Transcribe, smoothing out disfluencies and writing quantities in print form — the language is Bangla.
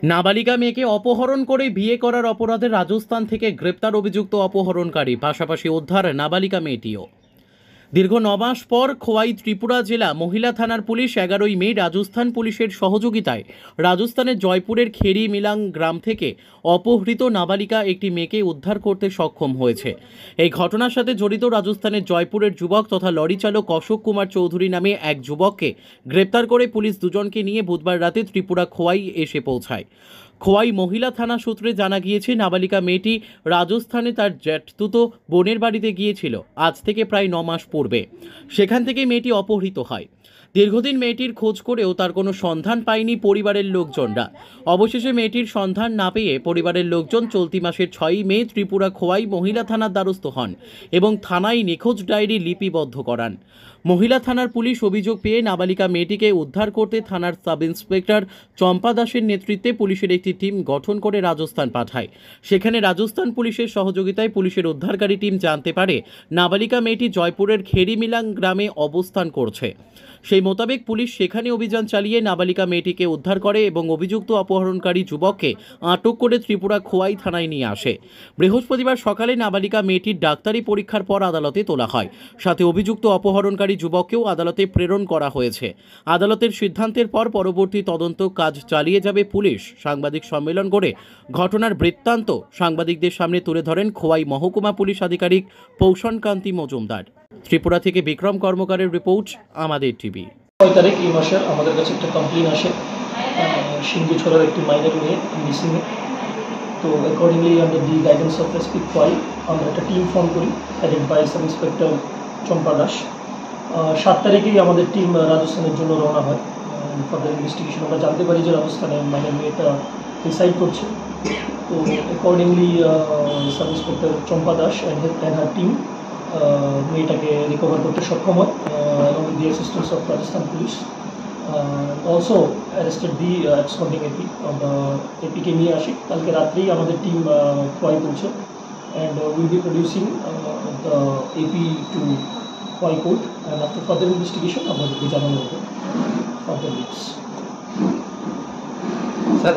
নাবালিকা মেয়েকে অপহরণ করে বিয়ে করার অপরাধে রাজস্থান থেকে গ্রেপ্তার অভিযুক্ত অপহরণকারী, পাশাপাশি উদ্ধার নাবালিকা মেয়েটিও। দীর্ঘ ৯ মাস পর খোয়াই ত্রিপুরা জেলা মহিলা থানার পুলিশ ১১ই মে রাজস্থান পুলিশের সহযোগিতায় রাজস্থানের জয়পুরের খেরি মিলাং গ্রাম থেকে অপহৃত নাবালিকা একটি মেয়েকে উদ্ধার করতে সক্ষম হয়েছে। এই ঘটনার সাথে জড়িত রাজস্থানের জয়পুরের যুবক তথা লরি চালক অশোক কুমার চৌধুরী নামে এক যুবককে গ্রেপ্তার করে পুলিশ দুজনকে নিয়ে বুধবার রাতে ত্রিপুরা খোয়াই এসে পৌঁছায়। খোয়াই মহিলা থানা সূত্রে জানা গিয়েছে, নাবালিকা মেয়েটি রাজস্থানে তার জ্যাঠতুতো বোনের বাড়িতে গিয়েছিল আজ থেকে প্রায় ৯ মাস পূর্বে। সেখান থেকে মেয়েটি অপহৃত হয়। দীর্ঘদিন মেয়েটির খোঁজ করেও তার কোনো সন্ধান পায়নি পরিবারের লোকজনরা। অবশেষে মেয়েটির সন্ধান না পেয়ে পরিবারের লোকজন চলতি মাসের ৬ই মে ত্রিপুরা খোয়াই মহিলা থানার দ্বারস্থ হন এবং থানায় নিখোঁজ ডায়েরি লিপিবদ্ধ করান। মহিলা থানার পুলিশ অভিযোগ পেয়ে নাবালিকা মেয়েটিকে উদ্ধার করতে থানার সাব ইন্সপেক্টর চম্পা দাসের নেতৃত্বে পুলিশের একটি টিম গঠন করে রাজস্থান পাঠায়। সেখানে রাজস্থান পুলিশের সহযোগিতায় পুলিশের উদ্ধারকারী টিম জানতে পারে নাবালিকা মেয়েটি জয়পুরের খেরিমিলাং গ্রামে অবস্থান করছে। সেই মোতাবেক পুলিশ সেখানে অভিযান চালিয়ে নাবালিকা মেয়েটিকে উদ্ধার করে এবং অভিযুক্ত অপহরণকারী যুবককে আটক করে ত্রিপুরা খোয়াই থানায় নিয়ে আসে। বৃহস্পতিবার সকালে নাবালিকা মেয়েটির ডাক্তারি পরীক্ষার পর আদালতে তোলা হয়। সাথে অভিযুক্ত অপহরণকারী যুবককেও আদালতে প্রেরণ করা হয়েছে। আদালতের সিদ্ধান্তের পর পরবর্তী তদন্ত কাজ চালিয়ে যাবে পুলিশ। সাংবাদিক সম্মেলন করে ঘটনার বৃত্তান্ত সাংবাদিকদের সামনে তুলে ধরেন খোয়াই মহকুমা পুলিশ আধিকারিক পৌষণ কান্তি মজুমদার। ত্রিপুরা থেকে বিক্রম কর্মকারের রিপোর্ট, আমাদের টিভি। ৬ তারিখ এই মাসের আমাদের কাছে একটা কমপ্লেন আসে, সিন্ধু ছড়ার একটি মাইনর মেয়ে মিসিং। তো accordingly under the guidance of SP Khowai আমরা একটা টিম ফর্ম করি, হেডেড বাই সাব ইন্সপেক্টর চম্পা দাস। ৭ তারিখেই আমাদের টিম রাজস্থানের জন্য রওনা হয় ফার্দার ইনভেস্টিগেশন। আমরা জানতে পারি যে রাজস্থানে মাইনর মেয়েটা রিসাইড করছে। তো accordingly sub inspector Champa Das and her team মেয়েটাকে রিকভার করতে সক্ষম হয় along with the assistance of Rajasthan Police. Also arrested the absconding AP. APকে নিয়ে আসি কালকে রাত্রেই আমাদের টিম খোয়াই পৌঁছে and will be producing the AP to Khowai court, and after further investigation আমাদেরকে জানানো হবে further leads. Sir,